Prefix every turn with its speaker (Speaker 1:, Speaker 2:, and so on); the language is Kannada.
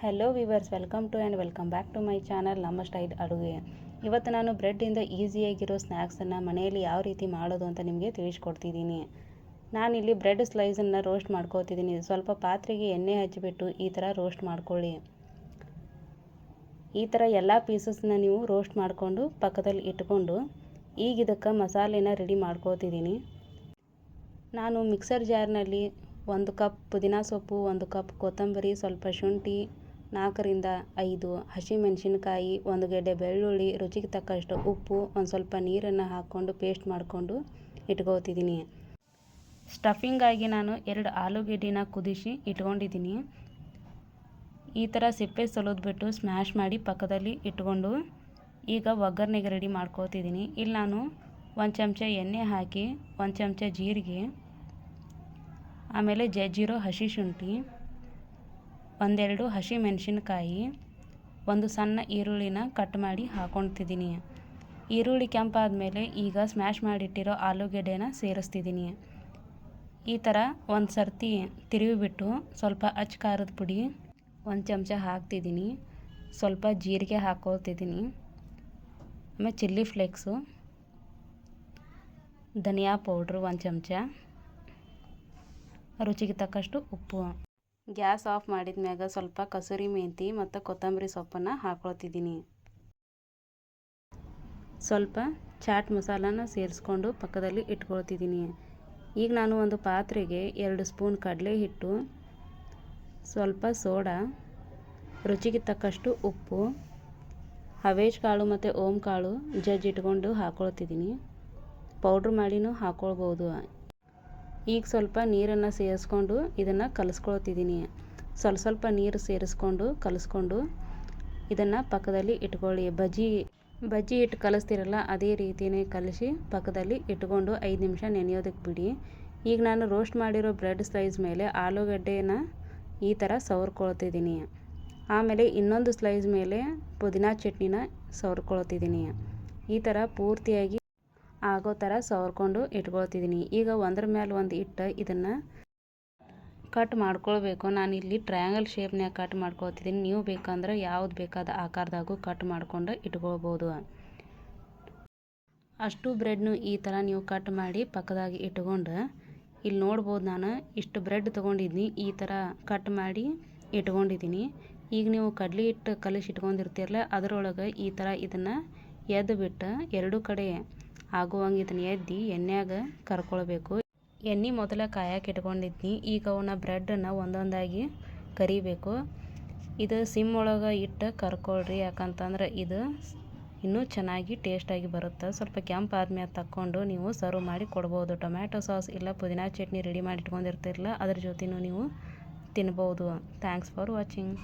Speaker 1: Hello viewers, welcome to and welcome back to my channel ನಮ್ಮ ಸ್ಟೈಲ್ ಅಡುಗೆ. ಇವತ್ತು ನಾನು ಬ್ರೆಡ್ಡಿಂದ ಈಸಿಯಾಗಿರೋ ಸ್ನ್ಯಾಕ್ಸನ್ನು ಮನೆಯಲ್ಲಿ ಯಾವ ರೀತಿ ಮಾಡೋದು ಅಂತ ನಿಮಗೆ ತಿಳಿಸ್ಕೊಡ್ತಿದ್ದೀನಿ. ನಾನಿಲ್ಲಿ ಬ್ರೆಡ್ ಸ್ಲೈಸನ್ನು ರೋಸ್ಟ್ ಮಾಡ್ಕೋತಿದ್ದೀನಿ. ಸ್ವಲ್ಪ ಪಾತ್ರೆಗೆ ಎಣ್ಣೆ ಹಚ್ಚಿಬಿಟ್ಟು ಈ ಥರ ರೋಸ್ಟ್ ಮಾಡ್ಕೊಳ್ಳಿ. ಈ ಥರ ಎಲ್ಲ ಪೀಸಸ್ನ ನೀವು ರೋಸ್ಟ್ ಮಾಡಿಕೊಂಡು ಪಕ್ಕದಲ್ಲಿ ಇಟ್ಕೊಂಡು ಈಗ ಇದಕ್ಕೆ ಮಸಾಲೆನ ರೆಡಿ ಮಾಡ್ಕೋತಿದ್ದೀನಿ. ನಾನು ಮಿಕ್ಸರ್ ಜಾರ್ನಲ್ಲಿ 1 ಕಪ್ ಪುದೀನ ಸೊಪ್ಪು, 1 ಕಪ್ ಕೊತ್ತಂಬರಿ, ಸ್ವಲ್ಪ ಶುಂಠಿ, 4 ರಿಂದ 5 ಹಸಿಮೆಣಸಿನಕಾಯಿ, 1 ಗೆಡ್ಡೆ ಬೆಳ್ಳುಳ್ಳಿ, ರುಚಿಗೆ ತಕ್ಕಷ್ಟು ಉಪ್ಪು, ಒಂದು ಸ್ವಲ್ಪ ನೀರನ್ನು ಹಾಕ್ಕೊಂಡು ಪೇಸ್ಟ್ ಮಾಡಿಕೊಂಡು ಇಟ್ಕೋತಿದ್ದೀನಿ. ಸ್ಟಫಿಂಗಾಗಿ ನಾನು 2 ಆಲೂಗೆಡ್ಡೆನ ಕುದಿಸಿ ಇಟ್ಕೊಂಡಿದ್ದೀನಿ. ಈ ಥರ ಸಿಪ್ಪೆ ಸಲೋದ್ಬಿಟ್ಟು ಸ್ಮ್ಯಾಶ್ ಮಾಡಿ ಪಕ್ಕದಲ್ಲಿ ಇಟ್ಕೊಂಡು ಈಗ ಒಗ್ಗರಣೆಗೆ ರೆಡಿ ಮಾಡ್ಕೋತಿದ್ದೀನಿ. ಇಲ್ಲಿ ನಾನು 1 ಚಮಚ ಎಣ್ಣೆ ಹಾಕಿ, 1 ಚಮಚ ಜೀರಿಗೆ, ಆಮೇಲೆ ಜಜ್ಜಿರೋ ಹಸಿ ಶುಂಠಿ, 1-2 ಹಸಿಮೆಣಸಿನಕಾಯಿ, 1 ಸಣ್ಣ ಈರುಳ್ಳಿನ ಕಟ್ ಮಾಡಿ ಹಾಕ್ಕೊತಿದ್ದೀನಿ. ಈರುಳ್ಳಿ ಕೆಂಪಾದಮೇಲೆ ಈಗ ಸ್ಮ್ಯಾಶ್ ಮಾಡಿಟ್ಟಿರೋ ಆಲೂಗೆಡ್ಡೆನ ಸೇರಿಸ್ತಿದ್ದೀನಿ. ಈ ಥರ ಒಂದು ಸರ್ತಿ ತಿರುವಿಬಿಟ್ಟು ಸ್ವಲ್ಪ ಅಚ್ಚ ಖಾರದ ಪುಡಿ 1 ಚಮಚ ಹಾಕ್ತಿದ್ದೀನಿ. ಸ್ವಲ್ಪ ಜೀರಿಗೆ ಹಾಕ್ಕೊತಿದ್ದೀನಿ. ಆಮೇಲೆ ಚಿಲ್ಲಿ ಫ್ಲೇಕ್ಸು, ಧನಿಯಾ ಪೌಡ್ರು 1 ಚಮಚ, ರುಚಿಗೆ ತಕ್ಕಷ್ಟು ಉಪ್ಪು. ಗ್ಯಾಸ್ ಆಫ್ ಮಾಡಿದ ಮ್ಯಾಗ ಸ್ವಲ್ಪ ಕಸೂರಿ ಮೆಂತಿ ಮತ್ತು ಕೊತ್ತಂಬರಿ ಸೊಪ್ಪನ್ನು ಹಾಕ್ಕೊತಿದ್ದೀನಿ. ಸ್ವಲ್ಪ ಚಾಟ್ ಮಸಾಲಾನ ಸೇರಿಸ್ಕೊಂಡು ಪಕ್ಕದಲ್ಲಿ ಇಟ್ಕೊಳ್ತಿದ್ದೀನಿ. ಈಗ ನಾನು ಒಂದು ಪಾತ್ರೆಗೆ 2 ಸ್ಪೂನ್ ಕಡಲೆ ಹಿಟ್ಟು, ಸ್ವಲ್ಪ ಸೋಡಾ, ರುಚಿಗೆ ತಕ್ಕಷ್ಟು ಉಪ್ಪು, ಹವೇಜ್ ಕಾಳು ಮತ್ತು ಓಂ ಕಾಳು ಇಟ್ಕೊಂಡು ಹಾಕ್ಕೊಳ್ತಿದ್ದೀನಿ. ಪೌಡ್ರ್ ಮಾಡಿನೂ ಹಾಕ್ಕೊಳ್ಬೋದು. ಈಗ ಸ್ವಲ್ಪ ನೀರನ್ನು ಸೇರಿಸ್ಕೊಂಡು ಇದನ್ನು ಕಲಿಸ್ಕೊಳ್ತಿದ್ದೀನಿ. ಸ್ವಲ್ಪ ನೀರು ಸೇರಿಸ್ಕೊಂಡು ಕಲಿಸ್ಕೊಂಡು ಇದನ್ನು ಪಕ್ಕದಲ್ಲಿ ಇಟ್ಕೊಳ್ಳಿ. ಬಜ್ಜಿ ಹಿಟ್ಟು ಕಲಿಸ್ತಿರಲ್ಲ ಅದೇ ರೀತಿಯೇ ಕಲಿಸಿ ಪಕ್ಕದಲ್ಲಿ ಇಟ್ಕೊಂಡು 5 ನಿಮಿಷ ನೆನೆಯೋದಕ್ಕೆ ಬಿಡಿ. ಈಗ ನಾನು ರೋಸ್ಟ್ ಮಾಡಿರೋ ಬ್ರೆಡ್ ಸ್ಲೈಸ್ ಮೇಲೆ ಆಲೂಗಡ್ಡೆನ ಈ ಥರ ಸವರ್ಕೊಳ್ತಿದ್ದೀನಿ. ಆಮೇಲೆ ಇನ್ನೊಂದು ಸ್ಲೈಸ್ ಮೇಲೆ ಪುದೀನ ಚಟ್ನಿನ ಸವರ್ಕೊಳ್ತಿದ್ದೀನಿ. ಈ ಥರ ಪೂರ್ತಿಯಾಗಿ ಆಗೋ ಥರ ಸವರ್ಕೊಂಡು ಇಟ್ಕೊಳ್ತಿದ್ದೀನಿ. ಈಗ ಒಂದ್ರ ಮೇಲೆ ಒಂದು ಇಟ್ಟು ಇದನ್ನು ಕಟ್ ಮಾಡ್ಕೊಳ್ಬೇಕು. ನಾನಿಲ್ಲಿ ಟ್ರಯಾಂಗಲ್ ಶೇಪ್ನ್ಯಾಗ ಕಟ್ ಮಾಡ್ಕೊಳ್ತಿದ್ದೀನಿ. ನೀವು ಬೇಕಂದ್ರೆ ಯಾವ್ದು ಬೇಕಾದ ಆಕಾರದಾಗೂ ಕಟ್ ಮಾಡ್ಕೊಂಡು ಇಟ್ಕೊಳ್ಬೋದು. ಅಷ್ಟು ಬ್ರೆಡ್ನು ಈ ಥರ ನೀವು ಕಟ್ ಮಾಡಿ ಪಕ್ಕದಾಗಿ ಇಟ್ಕೊಂಡು ಇಲ್ಲಿ ನೋಡ್ಬೋದು, ನಾನು ಇಷ್ಟು ಬ್ರೆಡ್ ತೊಗೊಂಡಿದ್ದೀನಿ. ಈ ಥರ ಕಟ್ ಮಾಡಿ ಇಟ್ಕೊಂಡಿದ್ದೀನಿ. ಈಗ ನೀವು ಕಡ್ಲೆ ಹಿಟ್ಟು ಕಲಿಸಿ ಇಟ್ಕೊಂಡಿರ್ತೀರಲ್ಲ ಅದರೊಳಗೆ ಈ ಥರ ಇದನ್ನು ಎದ್ದು ಬಿಟ್ಟು 2 ಕಡೆ ಆಗುವಂಗೆ ಇದನ್ನು ಎದ್ದು ಎಣ್ಣೆಯಾಗ ಕರ್ಕೊಳ್ಬೇಕು. ಎಣ್ಣೆ ಮೊದಲ ಕಾಯಕ್ಕೆ ಇಟ್ಕೊಂಡಿದ್ದೀನಿ. ಈಗ ಅವನ್ನ ಬ್ರೆಡ್ಡನ್ನು ಒಂದೊಂದಾಗಿ ಕರಿಬೇಕು. ಇದು ಸಿಮ್ ಒಳಗೆ ಇಟ್ಟು ಕರ್ಕೊಳ್ರಿ, ಯಾಕಂತಂದ್ರೆ ಇದು ಇನ್ನೂ ಚೆನ್ನಾಗಿ ಟೇಸ್ಟಾಗಿ ಬರುತ್ತೆ. ಸ್ವಲ್ಪ ಕೆಂಪು ಆದ್ಮೇಲೆ ತಕ್ಕೊಂಡು ನೀವು ಸರ್ವ್ ಮಾಡಿ ಕೊಡ್ಬೋದು. ಟೊಮ್ಯಾಟೊ ಸಾಸ್ ಇಲ್ಲ ಪುದೀನ ಚಟ್ನಿ ರೆಡಿ ಮಾಡಿ ಇಟ್ಕೊಂಡಿರ್ತಿರಲ್ಲ ಅದ್ರ ಜೊತೆನೂ ನೀವು ತಿನ್ಬೋದು. Thanks for watching.